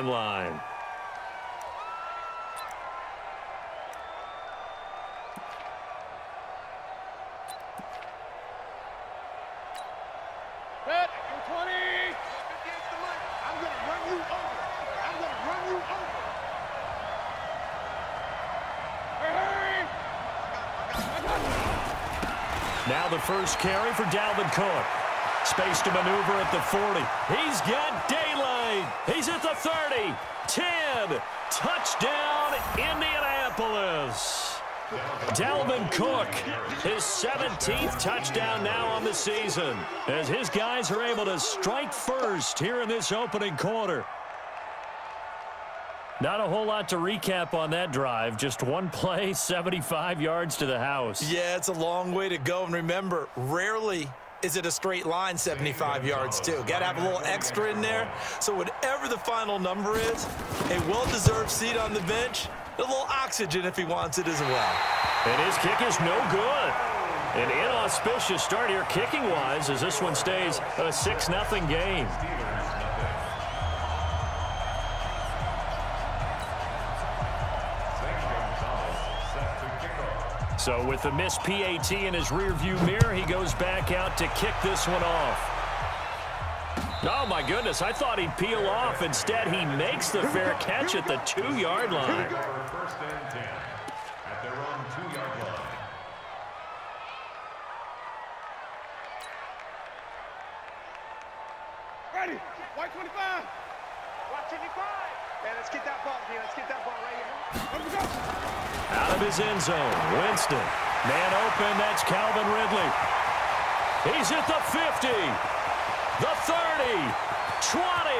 touchdown line. Now the first carry for Dalvin Cook. Space to maneuver at the 40. He's got daylight. He's at the 30. 10. Touchdown, Indianapolis. Dalvin Cook, his 17th touchdown now on the season, as his guys are able to strike first here in this opening quarter. Not a whole lot to recap on that drive. Just one play, 75 yards to the house. Yeah, it's a long way to go. And remember, rarely is it a straight line 75 yards, too. Got to have a little extra in there. So whatever the final number is, a well-deserved seat on the bench, a little oxygen if he wants it as well. And his kick is no good. An inauspicious start here kicking-wise as this one stays a 6-0 game. So with the missed PAT in his rearview mirror, he goes back out to kick this one off. Oh, my goodness. I thought he'd peel off. Instead, he makes the fair catch at the 2-yard line. First and 10 at their own 2-yard line. Ready. White 25. White 25. Man, let's get that ball, dude. Let's get that ball right here. Let's go. Out of his end zone, Winston. Man open, that's Calvin Ridley. He's at the 50, the 30, 20.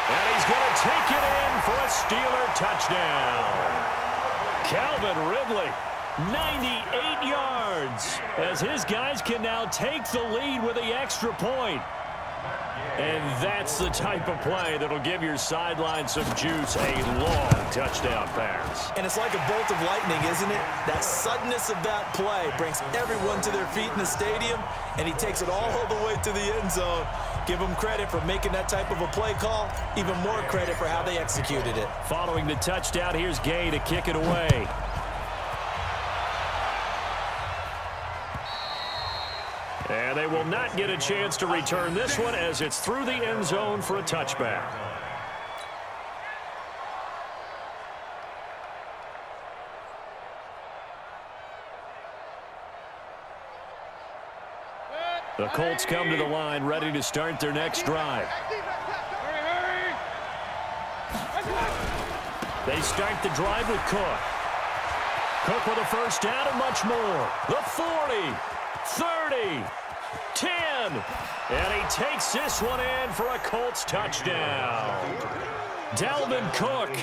And he's going to take it in for a Steeler touchdown. Calvin Ridley, 98 yards, as his guys can now take the lead with the extra point. And that's the type of play that'll give your sideline some juice, a long touchdown pass. And it's like a bolt of lightning, isn't it? That suddenness of that play brings everyone to their feet in the stadium, and he takes it all the way to the end zone. Give him credit for making that type of a play call, even more credit for how they executed it. Following the touchdown, here's Gay to kick it away. And they will not get a chance to return this one as it's through the end zone for a touchback. The Colts come to the line ready to start their next drive. They start the drive with Cook. Cook with a first down and much more. The 40. 30, 10, and he takes this one in for a Colts touchdown. Dalvin Cook,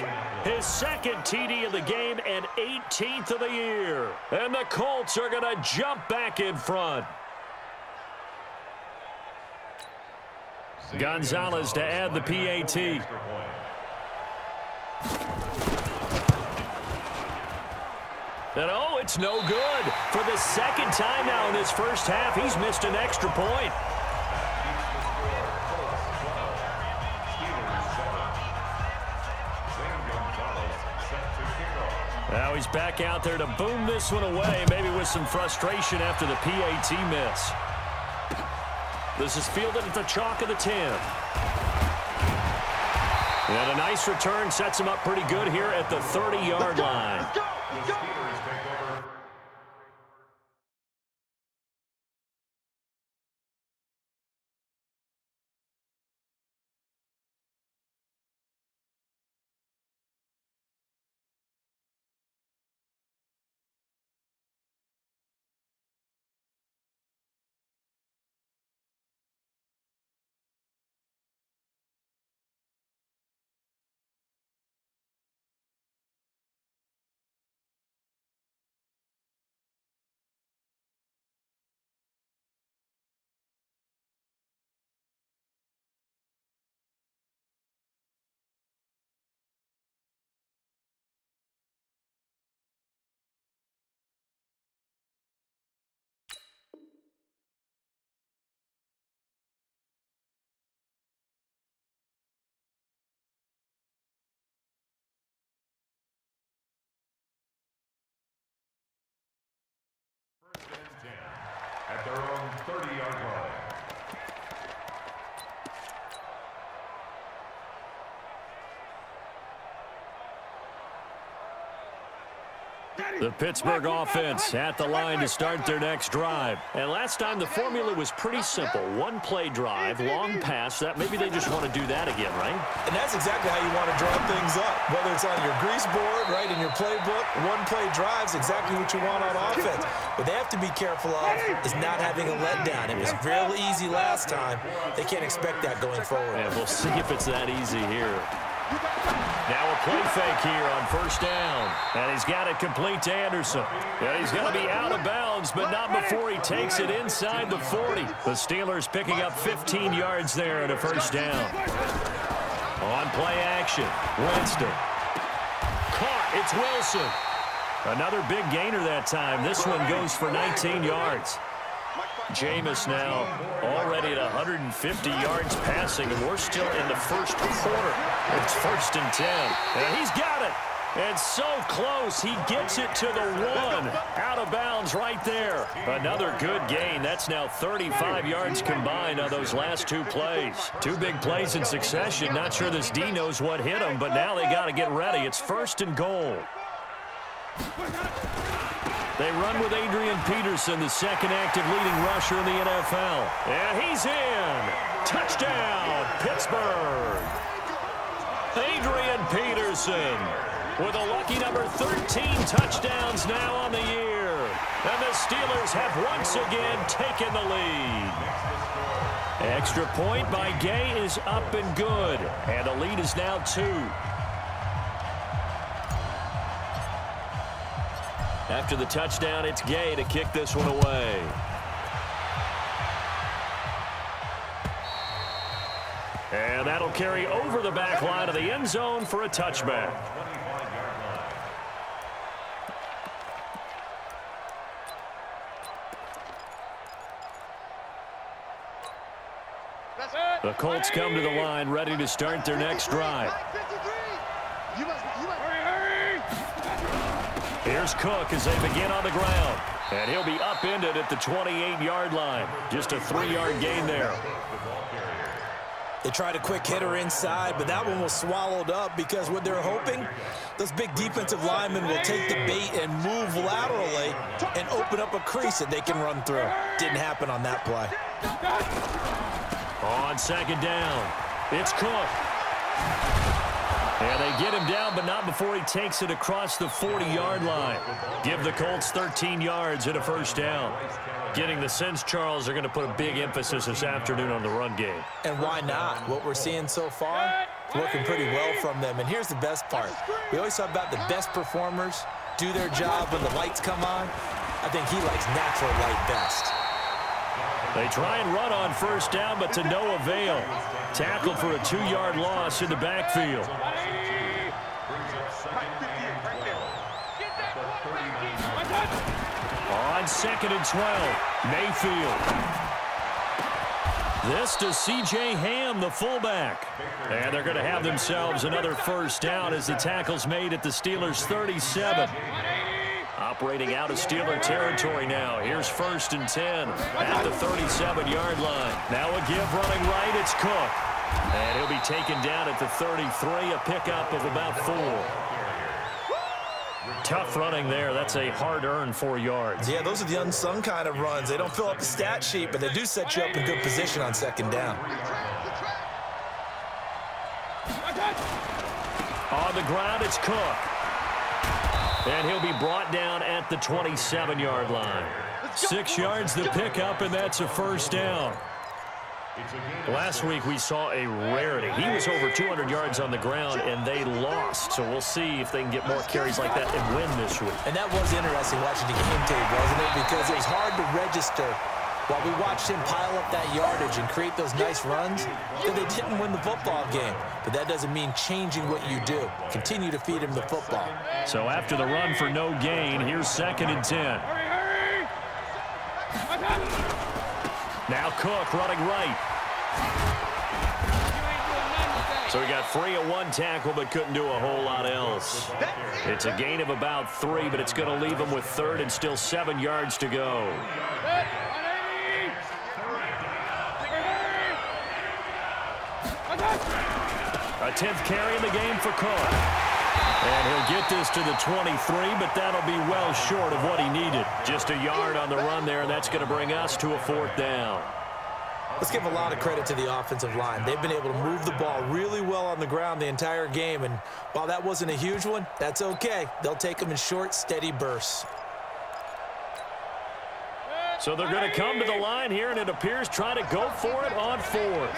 his second TD of the game and 18th of the year. And the Colts are going to jump back in front. Gonzalez to add the PAT. And oh, it's no good. For the second time now in this first half, he's missed an extra point. Now he's back out there to boom this one away, maybe with some frustration after the PAT miss. This is fielded at the chalk of the 10. And a nice return sets him up pretty good here at the 30-yard line. The Pittsburgh offense at the line to start their next drive. And last time the formula was pretty simple. One play drive, long pass. That maybe they just want to do that again, right? And that's exactly how you want to draw things up. Whether it's on your grease board, right, in your playbook, one play drive is exactly what you want on offense. What they have to be careful of is not having a letdown. It was real easy last time. They can't expect that going forward. And we'll see if it's that easy here. Now a play fake here on first down. And he's got it complete to Anderson. And he's going to be out of bounds, but not before he takes it inside the 40. The Steelers picking up 15 yards there at a first down. On play action, Winston. Caught, it's Wilson. Another big gainer that time. This one goes for 19 yards. Jameis now already at 150 yards passing, and we're still in the first quarter. It's first and 10, and he's got it. And so close, he gets it to the 1. Out of bounds right there. Another good gain. That's now 35 yards combined on those last two plays. Two big plays in succession. Not sure this D knows what hit him, but now they got to get ready. It's first and goal. They run with Adrian Peterson, the second active leading rusher in the NFL. And he's in. Touchdown, Pittsburgh. Adrian Peterson with a lucky number 13 touchdowns now on the year. And the Steelers have once again taken the lead. Extra point by Gay is up and good. And the lead is now 2. After the touchdown, it's Gay to kick this one away. And that'll carry over the back line of the end zone for a touchback. The Colts come to the line, ready to start their next drive. Here's Cook as they begin on the ground. And he'll be upended at the 28-yard line. Just a 3-yard gain there. They tried a quick hitter inside, but that one was swallowed up because what they're hoping, those big defensive linemen will take the bait and move laterally and open up a crease that they can run through. Didn't happen on that play. On second down, it's Cook. And they get him down, but not before he takes it across the 40-yard line. Give the Colts 13 yards and a first down. Getting the sense, Charles, are going to put a big emphasis this afternoon on the run game. And why not? What we're seeing so far, working pretty well from them. And here's the best part. We always talk about the best performers do their job when the lights come on. I think he likes natural light best. They try and run on first down, but to no avail. Tackled for a 2-yard loss in the backfield. On second and 12, Mayfield. This to C.J. Ham, the fullback. And they're going to have themselves another first down as the tackle's made at the Steelers' 37. Operating out of Steeler territory now. Here's first and 10 at the 37-yard line. Now a give running right, it's Cook. And he'll be taken down at the 33, a pickup of about 4. Tough running there. That's a hard-earned 4 yards. Yeah, those are the unsung kind of runs. They don't fill up the stat sheet, but they do set you up in good position on second down. On the ground, it's Cook. And he'll be brought down at the 27-yard line. 6 yards the pickup, and that's a first down. Last week we saw a rarity. He was over 200 yards on the ground, and they lost. So we'll see if they can get more carries like that and win this week. And that was interesting watching the game tape, wasn't it? Because it was hard to register while we watched him pile up that yardage and create those nice runs that they didn't win the football game. But that doesn't mean changing what you do. Continue to feed him the football. So after the run for no gain, here's second and 10. Now Cook running right. So he got free of one tackle but couldn't do a whole lot else. It's a gain of about 3, but it's going to leave him with third and still 7 yards to go. A 10th carry in the game for Cook. And he'll get this to the 23, but that'll be well short of what he needed. Just a yard on the run there, and that's going to bring us to a 4th down. Let's give a lot of credit to the offensive line. They've been able to move the ball really well on the ground the entire game, and while that wasn't a huge one, that's okay. They'll take them in short, steady bursts. So they're going to come to the line here, and it appears try to go for it on 4th.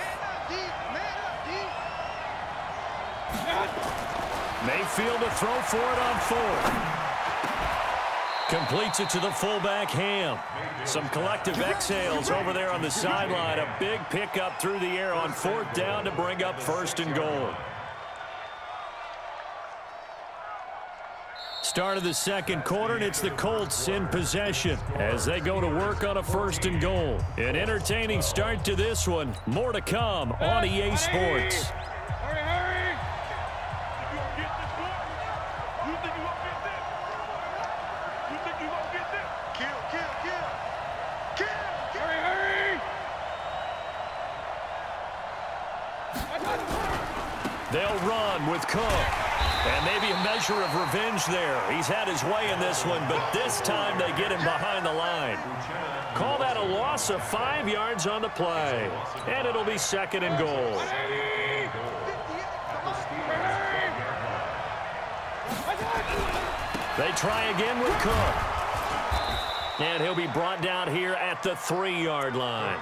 Mayfield to throw for it on 4th. Completes it to the fullback, Ham. Some collective exhales over there on the sideline. A big pickup through the air on 4th down to bring up 1st and goal. Start of the 2nd quarter, and it's the Colts in possession as they go to work on a 1st and goal. An entertaining start to this one. More to come on EA Sports. They'll run with Cook. And maybe a measure of revenge there. He's had his way in this one, but this time they get him behind the line. Call that a loss of 5 yards on the play. And it'll be 2nd and goal. They try again with Cook. And he'll be brought down here at the 3-yard line.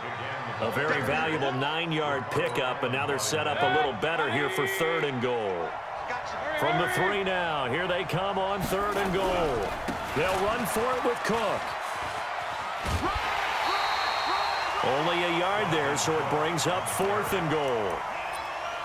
A very valuable 9-yard pickup, and now they're set up a little better here for 3rd and goal. From the 3 now, here they come on 3rd and goal. They'll run for it with Cook. Only a yard there, so it brings up 4th and goal.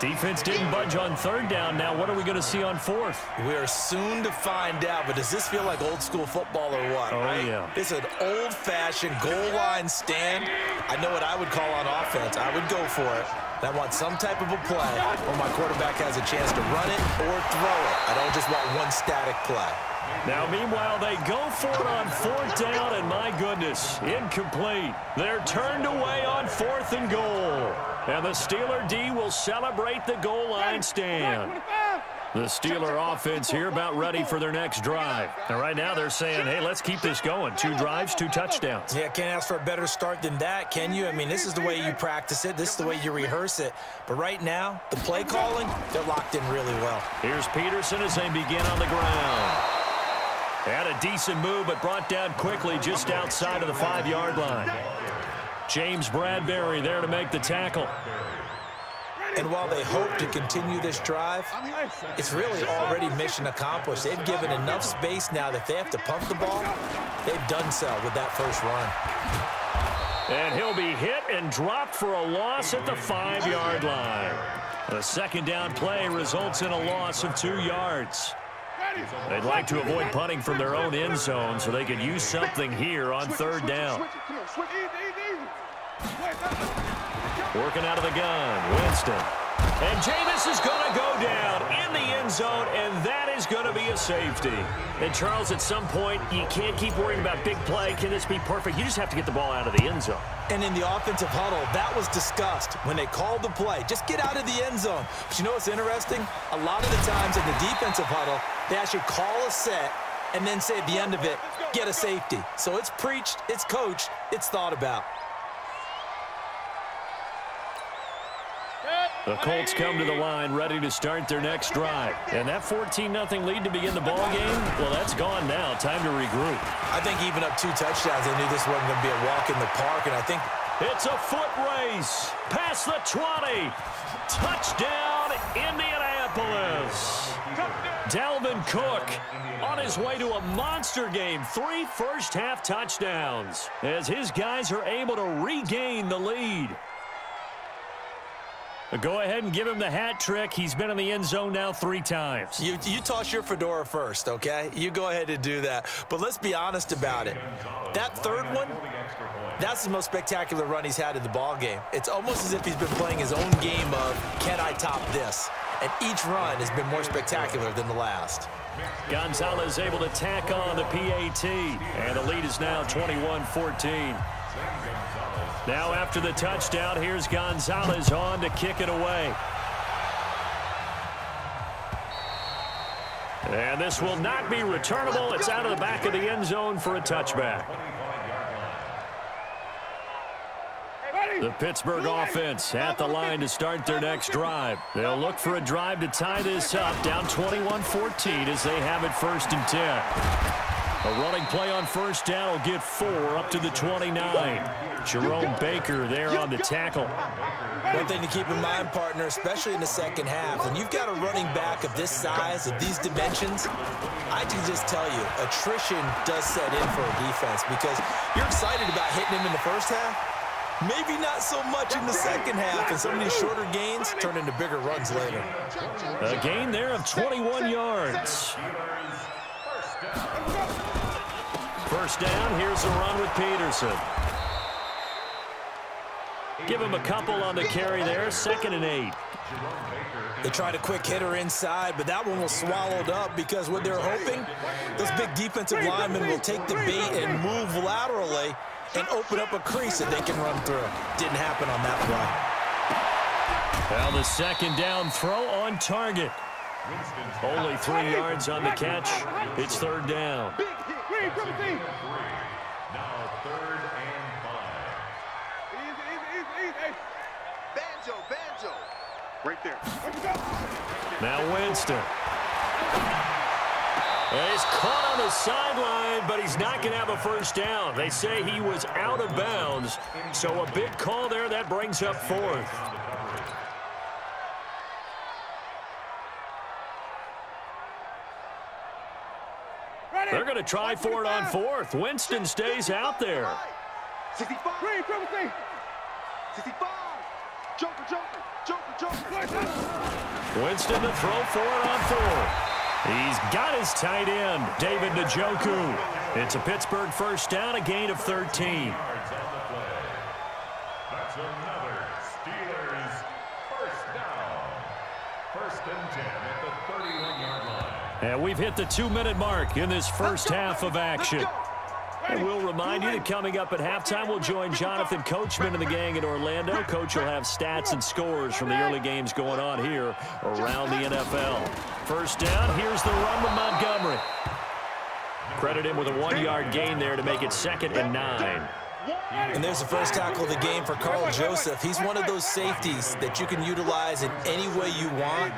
Defense didn't budge on 3rd down. Now what are we going to see on 4th? We are soon to find out, but does this feel like old school football or what? Oh, right? yeah. It's an old-fashioned goal line stand. I know what I would call on offense. I would go for it. I want some type of a play where my quarterback has a chance to run it or throw it. I don't just want one static play. Now, meanwhile, they go for it on 4th down, and my goodness, incomplete. They're turned away on 4th and goal. And the Steeler D will celebrate the goal line stand. The Steeler offense here about ready for their next drive. And right now they're saying, hey, let's keep this going. 2 drives, 2 touchdowns. Yeah, can't ask for a better start than that, can you? I mean, this is the way you practice it. This is the way you rehearse it. But right now, the play calling, they're locked in really well. Here's Peterson as they begin on the ground. Had a decent move, but brought down quickly just outside of the 5-yard line. James Bradbury there to make the tackle. And while they hope to continue this drive, it's really already mission accomplished. They've given enough space now that if they have to pump the ball, they've done so with that first run. And he'll be hit and dropped for a loss at the 5-yard line. The 2nd down play results in a loss of 2 yards. They'd like to avoid punting from their own end zone so they could use something here on 3rd down. Working out of the gun, Winston. And Jameis is going to go down in the end zone, and that is going to be a safety. And, Charles, at some point, you can't keep worrying about big play. Can this be perfect? You just have to get the ball out of the end zone. And in the offensive huddle, that was discussed when they called the play. Just get out of the end zone. But you know what's interesting? A lot of the times in the defensive huddle, they actually call a set and then say at the end of it, get a safety. So it's preached, it's coached, it's thought about. The Colts come to the line ready to start their next drive. And that 14-0 lead to begin the ball game, well, that's gone now. Time to regroup. I think even up 2 touchdowns, they knew this wasn't going to be a walk in the park, and I think it's a foot race. Past the 20. Touchdown, Indianapolis. Dalvin Cook on his way to a monster game. 3 first-half touchdowns as his guys are able to regain the lead. Go ahead and give him the hat trick. He's been in the end zone now 3 times. You toss your fedora first, okay? You go ahead and do that. But let's be honest about it. That 3rd one, that's the most spectacular run he's had in the ball game. It's almost as if he's been playing his own game of, can I top this? And each run has been more spectacular than the last. Gonzalez able to tack on the PAT. And the lead is now 21-14. Now after the touchdown, here's Gonzalez on to kick it away. And this will not be returnable. It's out of the back of the end zone for a touchback. The Pittsburgh offense at the line to start their next drive. They'll look for a drive to tie this up, down 21-14 as they have it 1st and 10. A running play on first down will get 4 up to the 29. Jerome Baker there on the tackle. One thing to keep in mind, partner, especially in the second half, when you've got a running back of this size, of these dimensions, I can just tell you, attrition does set in for a defense because you're excited about hitting him in the first half. Maybe not so much in the second half, and some of these shorter gains turn into bigger runs later. A gain there of 21 yards. First down, here's a run with Peterson. Give him a couple on the carry there, 2nd and 8. They tried a quick hitter inside, but that one was swallowed up because what they're hoping, those big defensive linemen will take the bait and move laterally and open up a crease that they can run through. Didn't happen on that play. Well, the 2nd down throw on target. Only 3 yards on the catch. It's 3rd down. Now 3rd and 5. Banjo. Right there. Now Winston. He's caught on the sideline, but he's not going to have a first down. They say he was out of bounds, so a big call there. That brings up 4th. They're going to try for it on 4th. Winston stays out there. 65. 65. Joker. Winston to throw for it on 4th. He's got his tight end, David Njoku. It's a Pittsburgh first down, a gain of 13. That's another Steelers first down. 1st and 10 at the 31-yard line. And we've hit the 2-minute mark in this first half of action. And we'll remind you that coming up at halftime, we'll join Jonathan Coachman and the gang in Orlando. Coach will have stats and scores from the early games going on here around the NFL. First down, here's the run with Montgomery. Credit him with a 1-yard gain there to make it 2nd and 9. And there's the first tackle of the game for Carl Joseph. He's one of those safeties that you can utilize in any way you want.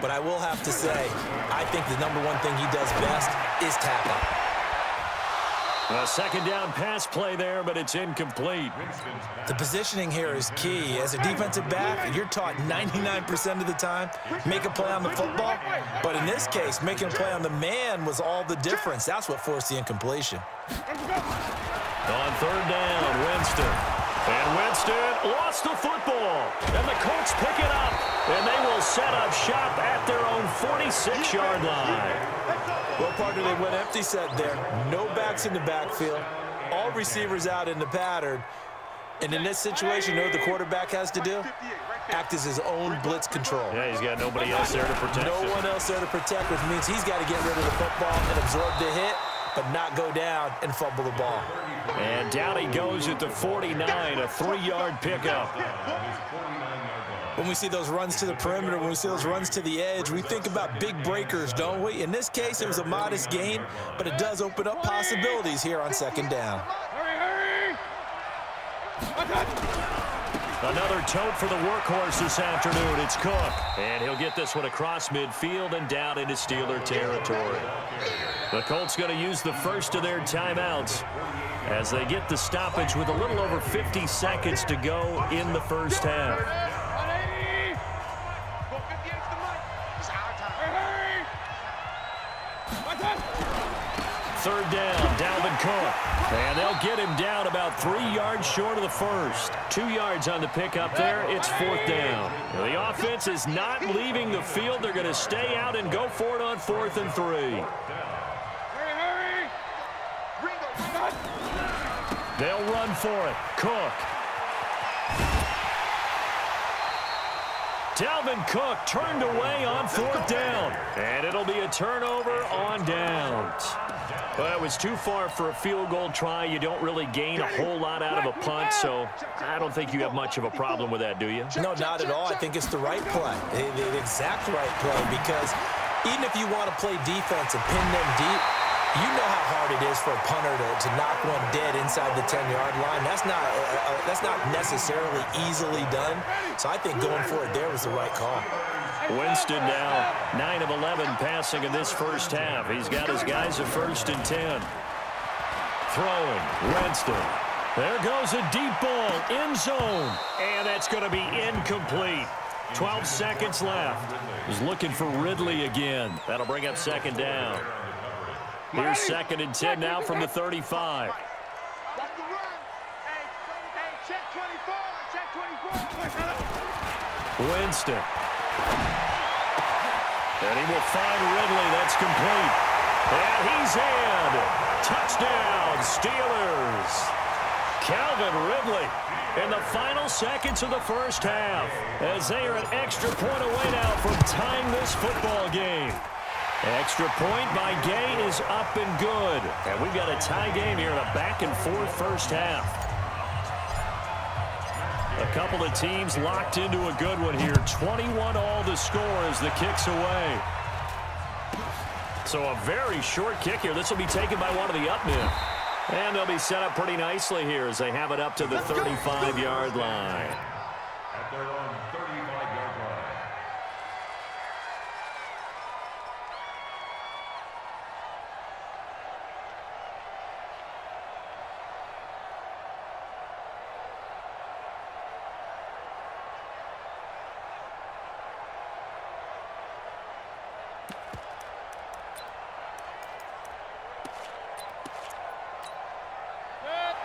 But I will have to say, I think the #1 thing he does best is tackle. A 2nd down pass play there, but it's incomplete. The positioning here is key. As a defensive back, you're taught 99% of the time, make a play on the football. But in this case, making a play on the man was all the difference. That's what forced the incompletion. On 3rd down, Winston. And Winston lost the football. And the Colts pick it up. And they will set up shop at their own 46-yard line. Well, partner, they went empty set there. No backs in the backfield. All receivers out in the pattern. And in this situation, you know what the quarterback has to do? Act as his own blitz control. Yeah, he's got nobody else there to protect him. No one else there to protect, which means he's got to get rid of the football and absorb the hit, but not go down and fumble the ball. And down he goes at the 49, a 3-yard pickup. When we see those runs to the perimeter, when we see those runs to the edge, we think about big breakers, don't we? In this case, it was a modest gain, but it does open up possibilities here on 2nd down. Another tote for the workhorse this afternoon. It's Cook. And he'll get this one across midfield and down into Steeler territory. The Colts going to use the first of their timeouts as they get the stoppage with a little over 50 seconds to go in the first half. Third down, Dalvin Cook. And they'll get him down about 3 yards short of the first. 2 yards on the pickup there. It's 4th down. The offense is not leaving the field. They're going to stay out and go for it on 4th and 3. They'll run for it. Cook. Dalvin Cook turned away on 4th down. And it'll be a turnover on downs. Well, it was too far for a field goal try. You don't really gain a whole lot out of a punt, so I don't think you have much of a problem with that, do you? No, not at all. I think it's the right play, the exact right play, because Even if you want to play defense and pin them deep, you know how hard it is for a punter to knock one dead inside the 10-yard line. That's not necessarily easily done. So I think going for it there was the right call. Winston now 9 of 11 passing in this first half. He's got his guys at 1st and 10. Throwing, Winston. There goes a deep ball, end zone. And that's going to be incomplete. 12 seconds left. He's looking for Ridley again. That'll bring up 2nd down. Here's 2nd and 10 now from the 35. Winston. And he will find Ridley. That's complete. And he's in. Touchdown, Steelers. Calvin Ridley in the final seconds of the first half as they are an extra point away now from tying this football game. Extra point by Gay is up and good. And we've got a tie game here in a back-and-forth first half. A couple of teams locked into a good one here. 21 all the score as the kick's away. So a very short kick here. This will be taken by one of the up men. And they'll be set up pretty nicely here as they have it up to the 35-yard line. At their own 35-yard line.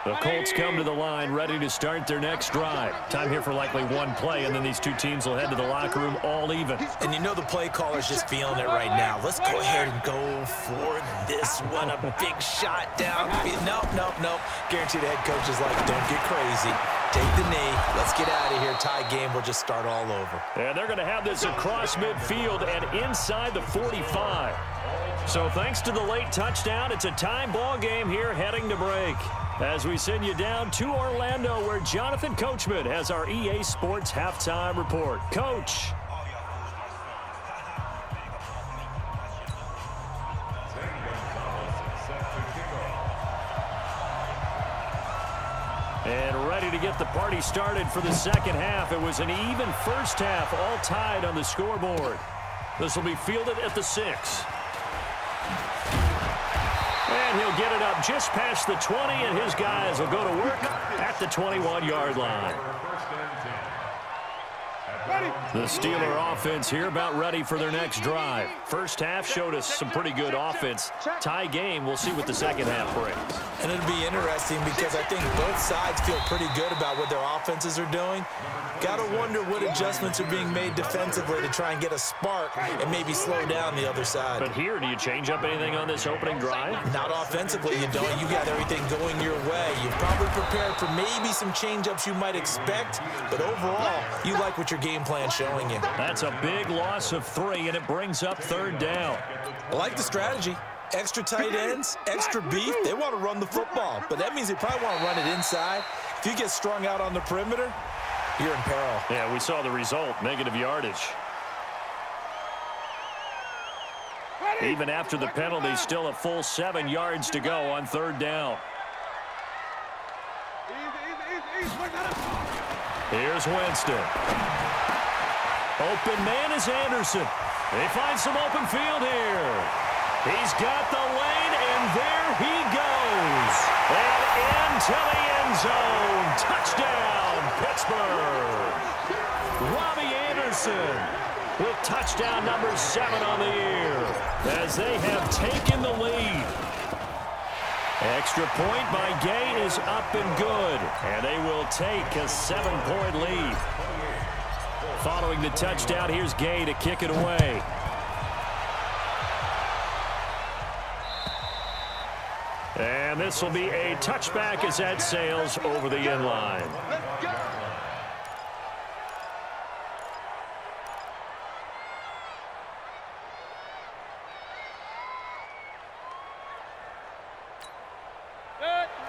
The Colts come to the line ready to start their next drive. Time here for likely one play, and then these two teams will head to the locker room all even. And you know the play caller's just feeling it right now. Let's go ahead and go for this one. A big shot down. Nope. Guarantee the head coach is like, don't get crazy. Take the knee. Let's get out of here. Tie game. We'll just start all over. And they're going to have this across midfield and inside the 45. So thanks to the late touchdown, it's a tie ball game here heading to break. As we send you down to Orlando, where Jonathan Coachman has our EA Sports halftime report. Coach. And ready to get the party started for the second half. It was an even first half, all tied on the scoreboard. This will be fielded at the 6. And he'll get it up just past the 20, and his guys will go to work at the 21-yard line. The Steeler offense here about ready for their next drive. First half showed us some pretty good offense. Tie game, we'll see what the second half brings. And it'll be interesting because I think both sides feel pretty good about what their offenses are doing. Got to wonder what adjustments are being made defensively to try and get a spark and maybe slow down the other side. But here, do you change up anything on this opening drive? Not offensively, you don't. You got everything going your way. You've probably prepared for maybe some change-ups you might expect, but overall, you like what your game plan's showing you. That's a big loss of 3, and it brings up 3rd down. I like the strategy. Extra tight ends, extra beef. They want to run the football, but that means they probably want to run it inside. If you get strung out on the perimeter, you're in peril. Yeah, we saw the result, negative yardage. Even after the penalty, still a full 7 yards to go on 3rd down. Here's Winston. Open man is Anderson. They find some open field here. He's got the lane, and there he goes. And into the end zone. Touchdown, Pittsburgh. Robbie Anderson with touchdown number 7 on the year as they have taken the lead. Extra point by Gay is up and good, and they will take a 7-point lead. Following the touchdown, here's Gay to kick it away. And this will be a touchback as that sails over the end line.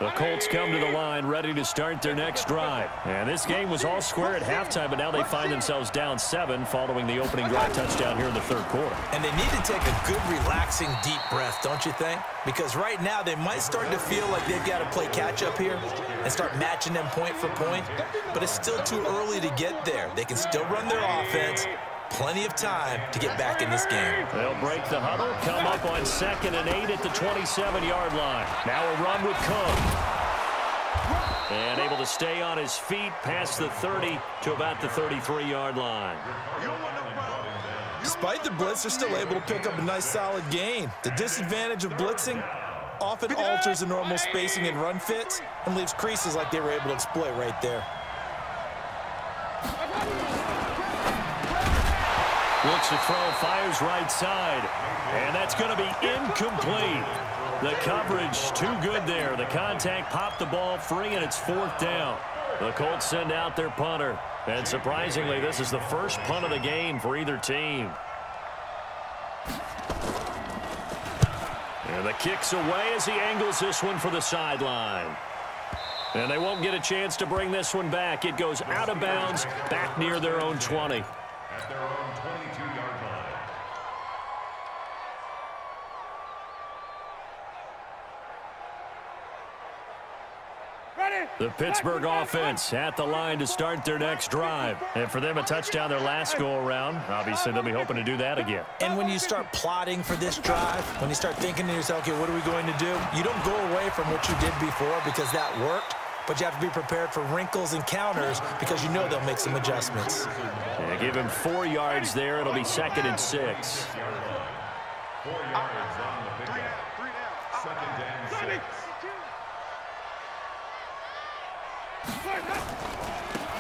The Colts come to the line ready to start their next drive. And this game was all square at halftime, but now they find themselves down 7 following the opening drive touchdown here in the third quarter. And they need to take a good, relaxing, deep breath, don't you think? Because right now they might start to feel like they've got to play catch-up here and start matching them point for point. But it's still too early to get there. They can still run their offense. Plenty of time to get back in this game. They'll break the huddle, come up on 2nd and 8 at the 27-yard line. Now a run with Cook. And able to stay on his feet past the 30 to about the 33-yard line. Despite the blitz, they're still able to pick up a nice solid gain. The disadvantage of blitzing often alters the normal spacing and run fits and leaves creases like they were able to exploit right there. Looks to throw, fires right side. And that's going to be incomplete. The coverage too good there. The contact popped the ball free, and it's 4th down. The Colts send out their punter. And surprisingly, this is the first punt of the game for either team. And the kick's away as he angles this one for the sideline. And they won't get a chance to bring this one back. It goes out of bounds, back near their own 20. At their own 22-yard line. The Pittsburgh offense at the line to start their next drive. And for them, a touchdown their last go-around. Obviously, they'll be hoping to do that again. And when you start plotting for this drive, when you start thinking to yourself, okay, what are we going to do? You don't go away from what you did before because that worked, but you have to be prepared for wrinkles and counters because you know they'll make some adjustments. Yeah, give him 4 yards there. It'll be 2nd and 6. 4 yards on the pickup. 2nd and 6.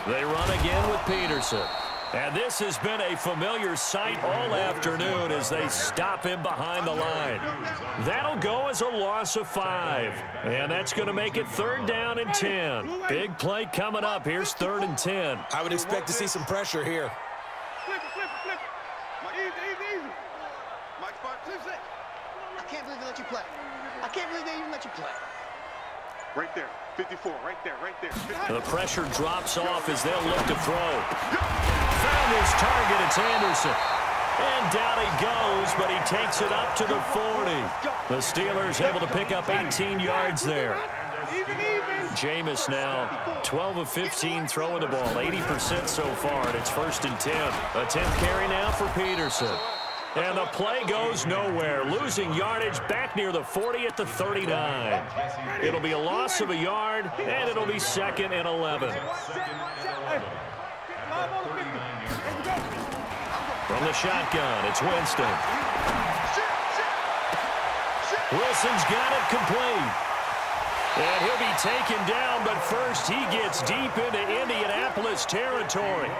They run again with Peterson. And this has been a familiar sight all afternoon as they stop him behind the line. That'll go as a loss of 5. And that's going to make it 3rd down and 10. Big play coming up. Here's 3rd and 10. I would expect to see some pressure here. Flip it. Easy. Mike Spot, 2 6. I can't believe they let you play. I can't believe they even let you play. Right there. 54, right there. The pressure drops off as they'll look to throw. Found his target, it's Anderson. And down he goes, but he takes it up to the 40. The Steelers able to pick up 18 yards there. Jameis now 12 of 15 throwing the ball, 80% so far, and it's 1st and 10. A 10th carry now for Peterson. And the play goes nowhere. Losing yardage back near the 40 at the 39. It'll be a loss of a yard, and it'll be 2nd and 11. From the shotgun, it's Winston. Wilson's got it complete. And he'll be taken down, but first he gets deep into Indianapolis territory.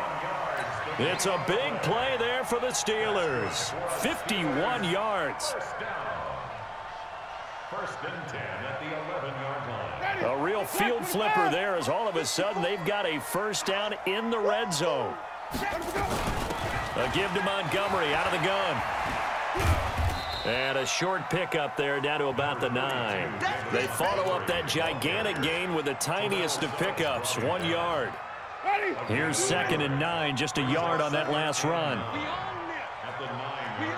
It's a big play there for the Steelers. 51 yards. 1st and 10 at the 11-yard line. A real field flipper there as all of a sudden they've got a 1st down in the red zone. A give to Montgomery out of the gun. And a short pickup there down to about the 9. They follow up that gigantic gain with the tiniest of pickups, 1 yard. Here's 2nd and 9, just a yard on that last run. At the 9-yard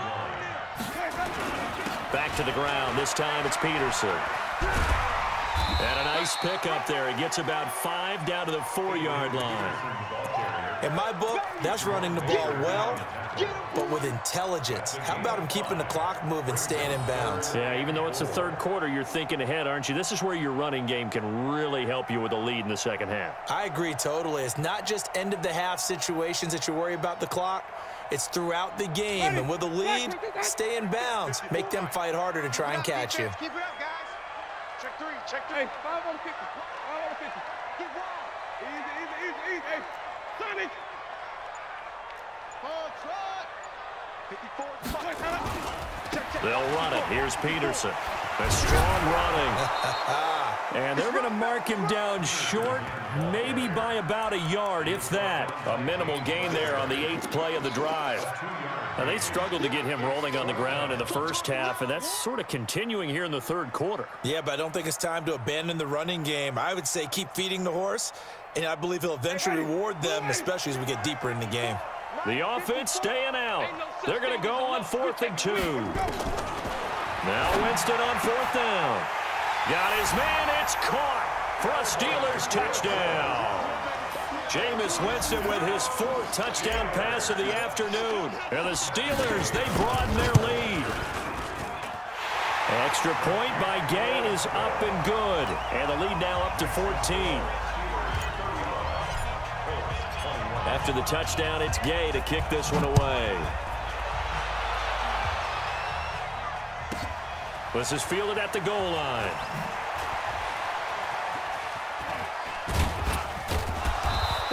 line. Back to the ground. This time it's Peterson. And a nice pickup there. He gets about 5 down to the 4-yard line. In my book, that's running the ball well, but with intelligence. How about him keeping the clock moving, staying in bounds? Yeah, even though it's the 3rd quarter, you're thinking ahead, aren't you? This is where your running game can really help you with a lead in the 2nd half. I agree totally. It's not just end-of-the-half situations that you worry about the clock. It's throughout the game. And with a lead, stay in bounds. Make them fight harder to try and catch you. Keep it up, guys. Check 3. Hey, 5 on 50. 5 on 50. Get wild. Easy. Hey, Sonic. Ball trot. 54. They'll run it. Here's Peterson. A strong running. And they're going to mark him down short, maybe by about a yard, if that. A minimal gain there on the 8th play of the drive. Now, they struggled to get him rolling on the ground in the first half, and that's sort of continuing here in the third quarter. Yeah, but I don't think it's time to abandon the running game. I would say keep feeding the horse, and I believe he'll eventually reward them, especially as we get deeper in the game. The offense staying out. They're going to go on 4th and 2. Now Winston on 4th down. Got his man. It's caught for a Steelers touchdown. Jameis Winston with his 4th touchdown pass of the afternoon. And the Steelers, they broaden their lead. Extra point by Gay is up and good. And the lead now up to 14. After the touchdown, it's Gay to kick this one away. This is fielded at the goal line.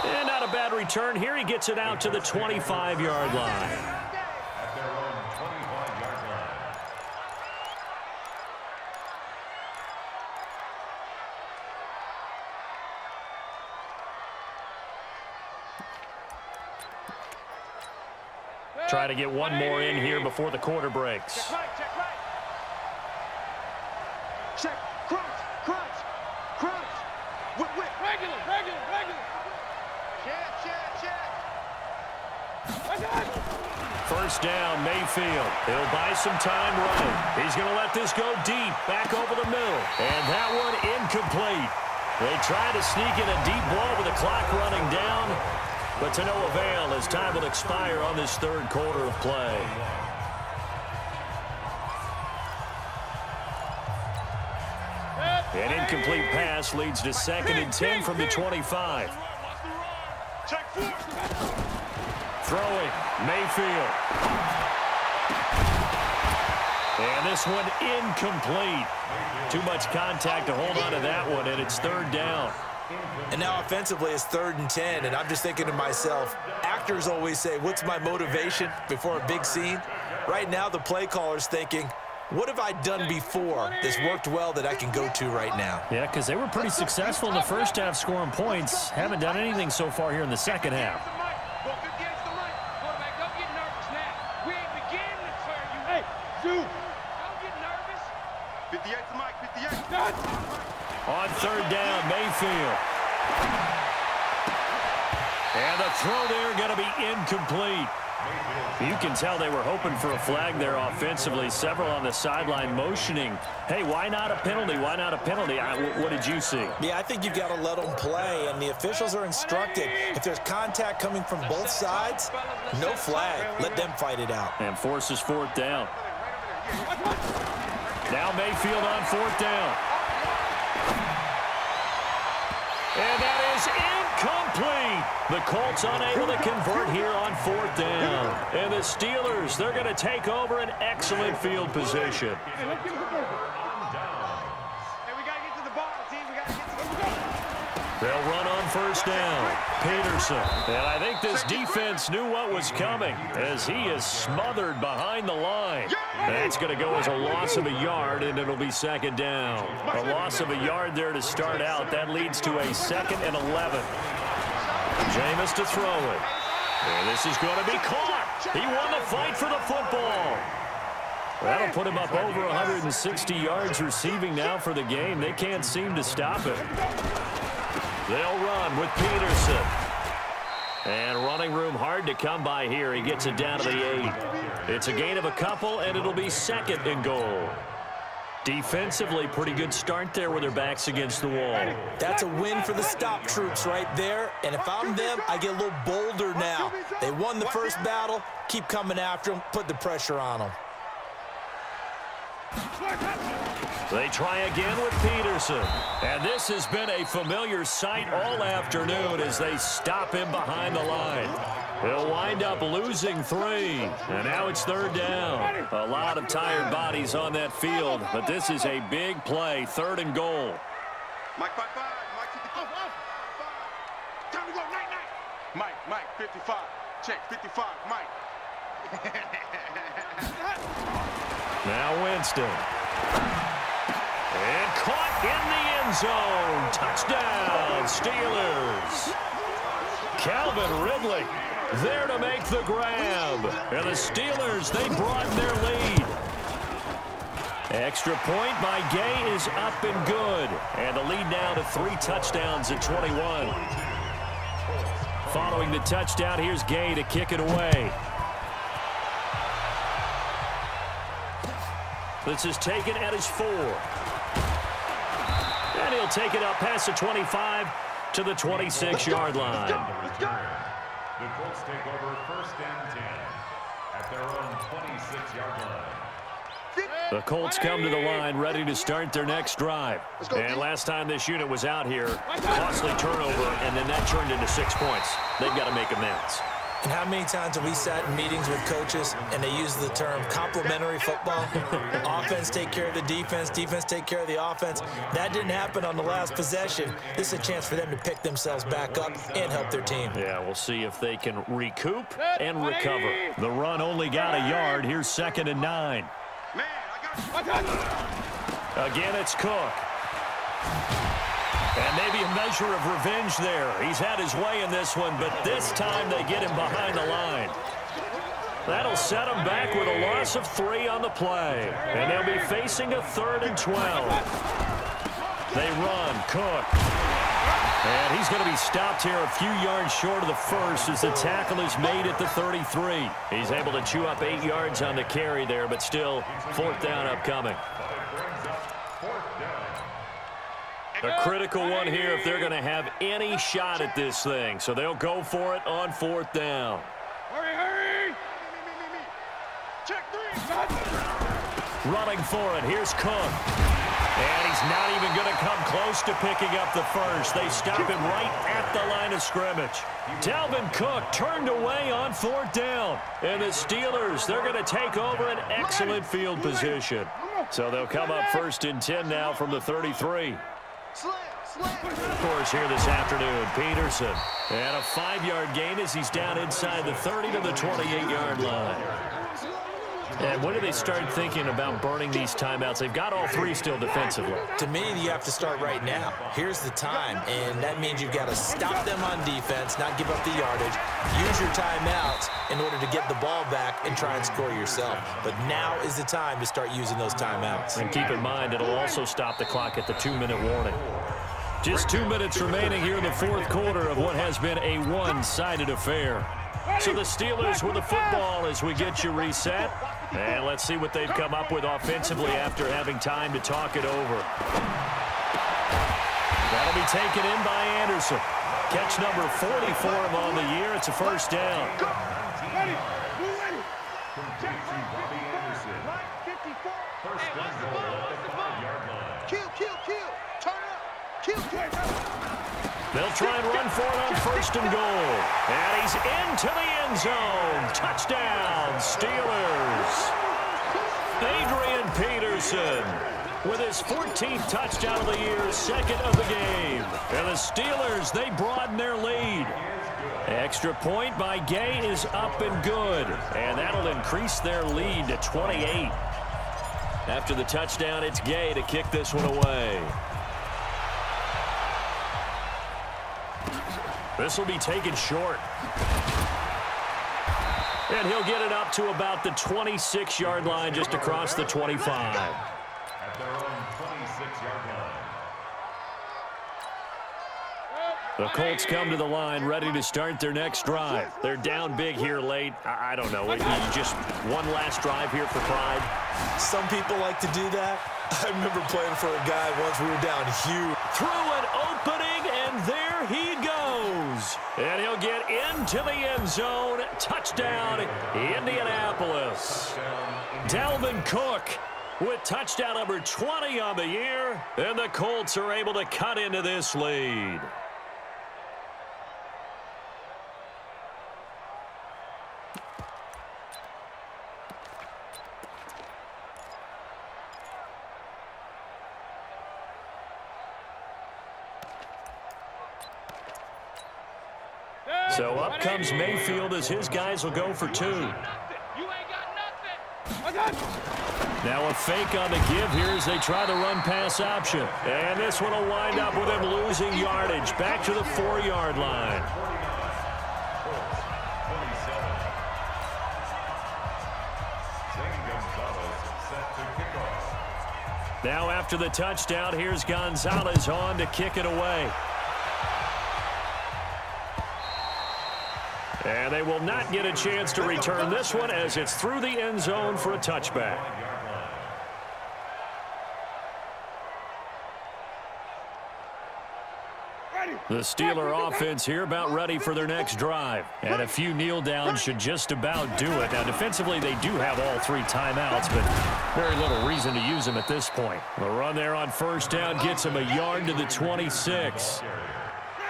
And not a bad return here. He gets it out to the 25-yard line. At their own 25-yard line. Try to get one more in here before the quarter breaks. Check right, check right. Check, crunch, crunch, crunch. Whip, whip. Regular. Check. First down, Mayfield. He'll buy some time running. He's going to let this go deep, back over the middle. And that one incomplete. They try to sneak in a deep ball with the clock running down, but to no avail as time will expire on this third quarter of play. An incomplete pass leads to 2nd and 10 from the 25. Check 4. Throwing, Mayfield. And this one incomplete. Too much contact to hold on to that one, and it's 3rd down. And now offensively it's 3rd and 10, and I'm just thinking to myself, actors always say, what's my motivation before a big scene? Right now the play caller's thinking, what have I done before that's worked well that I can go to right now? Yeah, because they were pretty successful in the first half scoring points. Haven't done anything so far here in the second half. Go 50 against the right. Quarterback, don't get nervous now. We ain't beginning to clear you. Hey, Zoo. Don't get nervous. 58 to Mike, 58. On 3rd down, Mayfield. And the throw there going to be incomplete. You can tell they were hoping for a flag there offensively. Several on the sideline motioning. Hey, why not a penalty? Why not a penalty? What did you see? Yeah, I think you've got to let them play, and the officials are instructed. If there's contact coming from both sides, no flag. Let them fight it out. And forces 4th down. Now Mayfield on 4th down. And that is incomplete. The Colts unable to convert here on 4th down. And the Steelers, they're going to take over an excellent field position. Hey, we got to get to the ball, team. We got to get to the ball. They'll run on 1st down. Peterson. And I think this defense knew what was coming as he is smothered behind the line. That's going to go as a loss of a yard, and it'll be 2nd down. A loss of a yard there to start out. That leads to a 2nd and 11. Jameis to throw it. And this is going to be caught. He won the fight for the football. That'll put him up over 160 yards receiving now for the game. They can't seem to stop it. They'll run with Peterson. And running room hard to come by here. He gets it down to the 8. It's a gain of a couple, and it'll be 2nd and goal. Defensively, pretty good start there with their backs against the wall. That's a win for the stop troops right there. And if I'm them, I get a little bolder now. They won the first battle. Keep coming after them. Put the pressure on them. They try again with Peterson. And this has been a familiar sight all afternoon as they stop him behind the line. He'll wind up losing 3. And now it's 3rd down. A lot of tired bodies on that field, but this is a big play. 3rd and goal. Mike, 5-5. Mike, 55. Time to go, night. Mike, 55. Check, 55. Mike. Now Winston. And caught in the end zone. Touchdown, Steelers. Calvin Ridley there to make the grab. And the Steelers, they broaden their lead. Extra point by Gay is up and good. And the lead now to 3 touchdowns at 21. Following the touchdown, here's Gay to kick it away. This is taken at his 4. And he'll take it up past the 25 to the 26-yard line. The Colts take over 1st and 10 at their own 26-yard line. The Colts come to the line ready to start their next drive. And last time this unit was out here, costly turnover, and then that turned into 6 points. They've got to make amends. And how many times have we sat in meetings with coaches and they use the term complementary football? Offense take care of the defense, defense take care of the offense. That didn't happen on the last possession. This is a chance for them to pick themselves back up and help their team. Yeah, we'll see if they can recoup and recover. The run only got a yard. Here's 2nd and 9. Again, it's Cook. And maybe a measure of revenge there. He's had his way in this one, but this time they get him behind the line. That'll set him back with a loss of 3 on the play. And they'll be facing a 3rd and 12. They run, Cook. And he's going to be stopped here a few yards short of the first as the tackle is made at the 33. He's able to chew up 8 yards on the carry there, but still 4th down upcoming. A critical one here if they're going to have any shot at this thing. So they'll go for it on 4th down. Hurry, hurry! Check 3. Running for it. Here's Cook. And he's not even going to come close to picking up the first. They stop him right at the line of scrimmage. Dalvin Cook turned away on 4th down. And the Steelers, they're going to take over an excellent field position. So they'll come up 1st and 10 now from the 33. Of course, here this afternoon, Peterson. And a 5-yard gain as he's down inside the 30 to the 28-yard line. And when do they start thinking about burning these timeouts? They've got all 3 still defensively. To me, you have to start right now. Here's the time, and that means you've got to stop them on defense, not give up the yardage, use your timeouts in order to get the ball back and try and score yourself. But now is the time to start using those timeouts. And keep in mind, it'll also stop the clock at the 2-minute warning. Just 2 minutes remaining here in the 4th quarter of what has been a one-sided affair. So the Steelers with the football as we get you reset. And let's see what they've come up with offensively after having time to talk it over. That'll be taken in by Anderson. Catch number 40 for him on the year. It's a 1st down. Ready. Move ready. Complete to Robbie Anderson. 54. 1st and goal at the 5-yard line. Kill. Turn up. Kill. They'll try and run for it on 1st and goal. And he's into the end zone. Touchdown, Steelers. Adrian Peterson with his 14th touchdown of the year, 2nd of the game. And the Steelers, they broaden their lead. Extra point by Gay is up and good. And that'll increase their lead to 28. After the touchdown, it's Gay to kick this one away. This will be taken short. And he'll get it up to about the 26-yard line, just across the 25. At their own 26-yard line. The Colts come to the line ready to start their next drive. They're down big here late. I don't know. Just one last drive here for pride. Some people like to do that. I remember playing for a guy once we were down huge. Through an opening, and there he goes. And he'll get into the end zone. Touchdown, Indianapolis. Dalvin Cook with touchdown number 20 on the year. And the Colts are able to cut into this lead. So up comes Mayfield as his guys will go for 2. You ain't got nothing. Now a fake on the give here as they try the run-pass option. And this one will wind up with him losing yardage. Back to the 4-yard line. Now after the touchdown, here's Gonzalez on to kick it away. And they will not get a chance to return this one as it's through the end zone for a touchback. The Steeler offense here about ready for their next drive. And a few kneel downs should just about do it. Now, defensively, they do have all 3 timeouts, but very little reason to use them at this point. The run there on first down gets him a yard to the 26.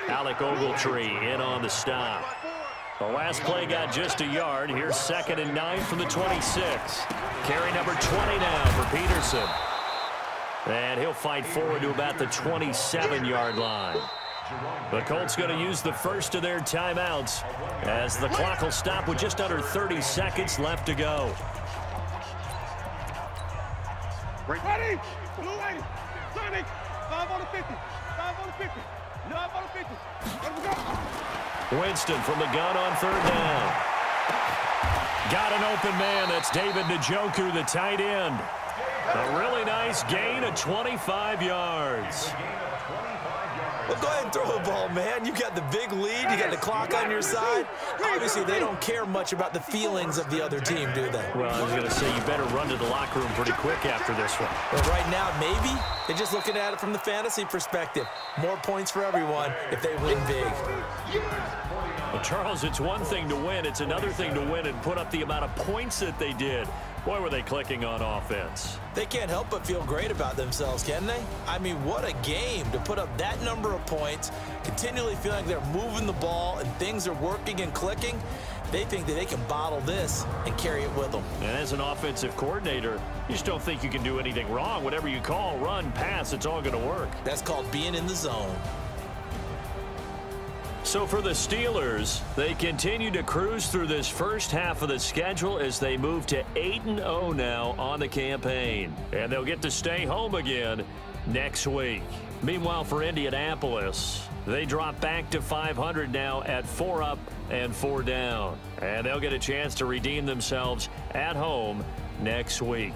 Alec Ogletree in on the stop. The last play got just a yard. Here's 2nd and 9 from the 26. Carry number 20 now for Peterson. And he'll fight forward to about the 27-yard line. The Colts going to use the first of their timeouts as the clock will stop with just under 30 seconds left to go. Ready? Blue 80. Sonic. 5 on the 50. 5 on the 50. 9 on the 50. Let we go. Winston from the gun on 3rd down. Got an open man. That's David Njoku, the tight end. A really nice gain of 25 yards. Well, go ahead and throw the ball, man. You got the big lead. You got the clock on your side. Obviously, they don't care much about the feelings of the other team, do they? Well, I was going to say you better run to the locker room pretty quick after this one. Well, right now, maybe they're just looking at it from the fantasy perspective. More points for everyone if they win big. Well, Charles, it's one thing to win. It's another thing to win and put up the amount of points that they did. Boy, were they clicking on offense. They can't help but feel great about themselves, can they? I mean, what a game to put up that number of points, continually feeling like they're moving the ball and things are working and clicking. They think that they can bottle this and carry it with them. And as an offensive coordinator, you just don't think you can do anything wrong. Whatever you call, run, pass, it's all going to work. That's called being in the zone. So for the Steelers, they continue to cruise through this first half of the schedule as they move to 8-0 now on the campaign. And they'll get to stay home again next week. Meanwhile, for Indianapolis, they drop back to 500 now at 4 up and 4 down. And they'll get a chance to redeem themselves at home next week.